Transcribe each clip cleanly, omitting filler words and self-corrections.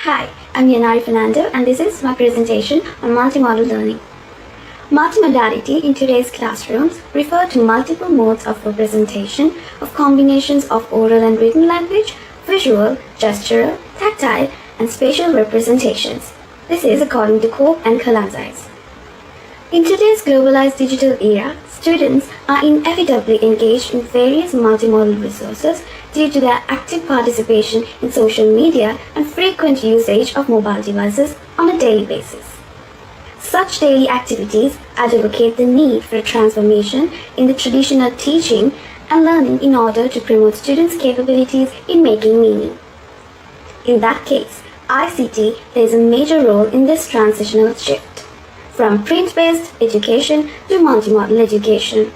Hi, I'm Yanari Fernando and this is my presentation on multimodal learning. Multimodality in today's classrooms refer to multiple modes of representation of combinations of oral and written language, visual, gestural, tactile, and spatial representations. This is according to Cope and Kalanzais. In today's globalized digital era, students are inevitably engaged in various multimodal resources due to their active participation in social media and frequent usage of mobile devices on a daily basis. Such daily activities advocate the need for a transformation in the traditional teaching and learning in order to promote students' capabilities in making meaning. In that case, ICT plays a major role in this transitional shift, from print-based education to multimodal education.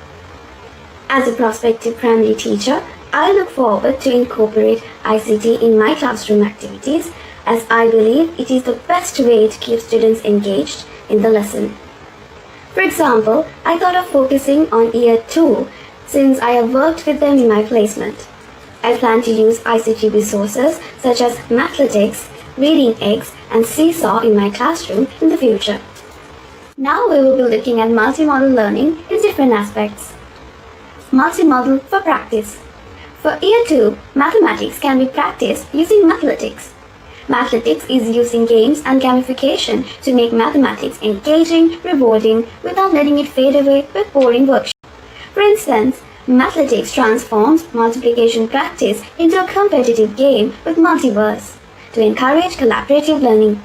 As a prospective primary teacher, I look forward to incorporate ICT in my classroom activities as I believe it is the best way to keep students engaged in the lesson. For example, I thought of focusing on Year 2 since I have worked with them in my placement. I plan to use ICT resources such as Mathletics, Reading Eggs, and Seesaw in my classroom in the future. Now we will be looking at multimodal learning in different aspects. Multimodal for practice. For Year 2, mathematics can be practiced using Mathletics. Mathletics is using games and gamification to make mathematics engaging, rewarding, without letting it fade away with boring worksheets. For instance, Mathletics transforms multiplication practice into a competitive game with multiverse to encourage collaborative learning.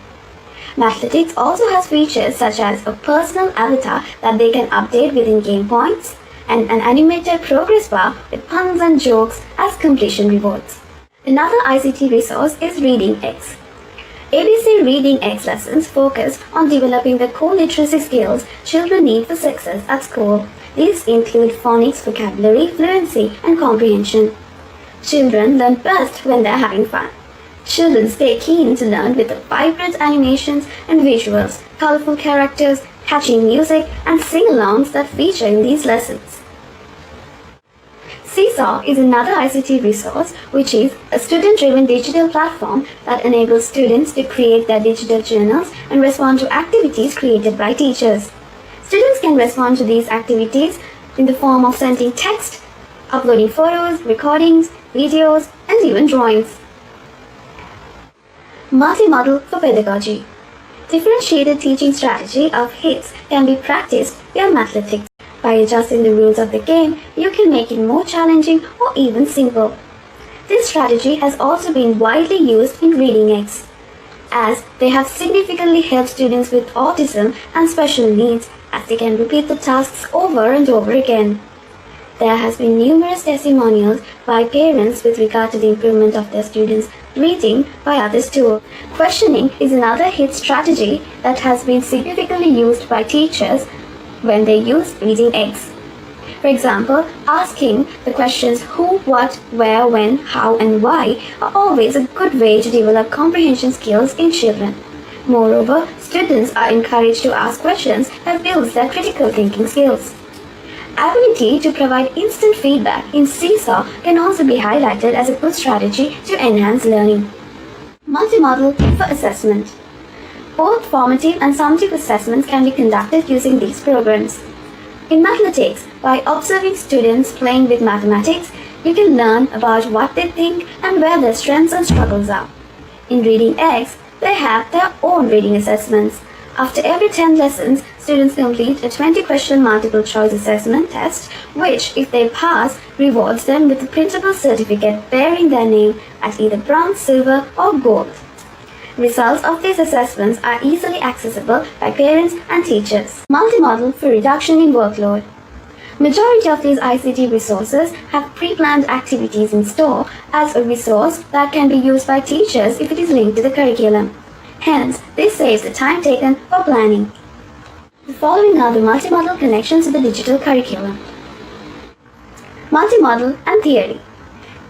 Mathletics also has features such as a personal avatar that they can update with in-game points and an animated progress bar with puns and jokes as completion rewards. Another ICT resource is Reading Eggs. ABC Reading Eggs lessons focus on developing the core literacy skills children need for success at school. These include phonics, vocabulary, fluency, and comprehension. Children learn best when they're having fun. Children stay keen to learn with the vibrant animations and visuals, colorful characters, catchy music, and sing-alongs that feature in these lessons. Seesaw is another ICT resource, which is a student-driven digital platform that enables students to create their digital journals and respond to activities created by teachers. Students can respond to these activities in the form of sending text, uploading photos, recordings, videos, and even drawings. Multimodal for pedagogy. Differentiated teaching strategy of HITS can be practiced via Mathletics. By adjusting the rules of the game, you can make it more challenging or even simple. This strategy has also been widely used in Reading Eggs, as they have significantly helped students with autism and special needs as they can repeat the tasks over and over again. There has been numerous testimonials by parents with regard to the improvement of their students' reading by others too. Questioning is another HIT strategy that has been significantly used by teachers when they use Reading Eggs. For example, asking the questions who, what, where, when, how, and why are always a good way to develop comprehension skills in children. Moreover, students are encouraged to ask questions that builds their critical thinking skills. Ability to provide instant feedback in Seesaw can also be highlighted as a good strategy to enhance learning. Multimodal for assessment. Both formative and summative assessments can be conducted using these programs. In Mathletics, by observing students playing with mathematics, you can learn about what they think and where their strengths and struggles are. In Reading Eggs, they have their own reading assessments. After every 10 lessons, students complete a 20-question multiple-choice assessment test, which, if they pass, rewards them with a printable certificate bearing their name at either bronze, silver, or gold. Results of these assessments are easily accessible by parents and teachers. Multimodal for reduction in workload. Majority of these ICT resources have pre-planned activities in store as a resource that can be used by teachers if it is linked to the curriculum. Hence, this saves the time taken for planning. The following are the multimodal connections to the digital curriculum. Multimodal and theory.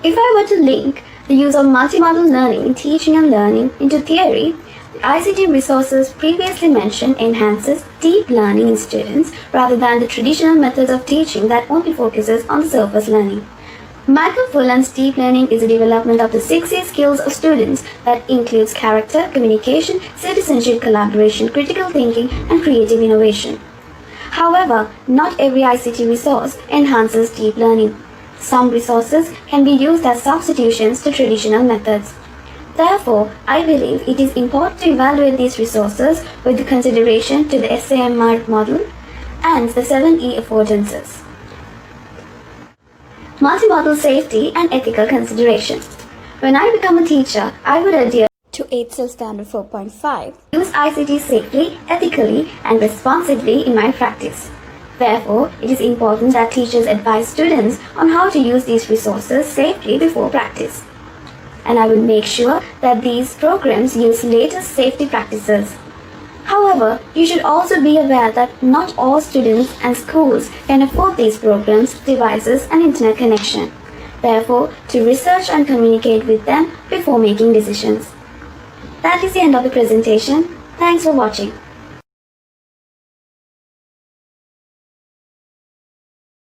If I were to link the use of multimodal learning in teaching and learning into theory, the ICT resources previously mentioned enhances deep learning in students rather than the traditional methods of teaching that only focuses on the surface learning. Mindful and deep learning is the development of the 6 skills of students that includes character, communication, citizenship, collaboration, critical thinking, and creative innovation. However, not every ICT resource enhances deep learning. Some resources can be used as substitutions to traditional methods. Therefore, I believe it is important to evaluate these resources with consideration to the SAMR model and the 7E affordances. Multimodal safety and ethical consideration. When I become a teacher, I would adhere to EED Standard 4.5. Use ICT safely, ethically, and responsibly in my practice. Therefore, it is important that teachers advise students on how to use these resources safely before practice. And I will make sure that these programs use latest safety practices. However, you should also be aware that not all students and schools can afford these programs, devices, and internet connection. Therefore, to research and communicate with them before making decisions. That is the end of the presentation. Thanks for watching.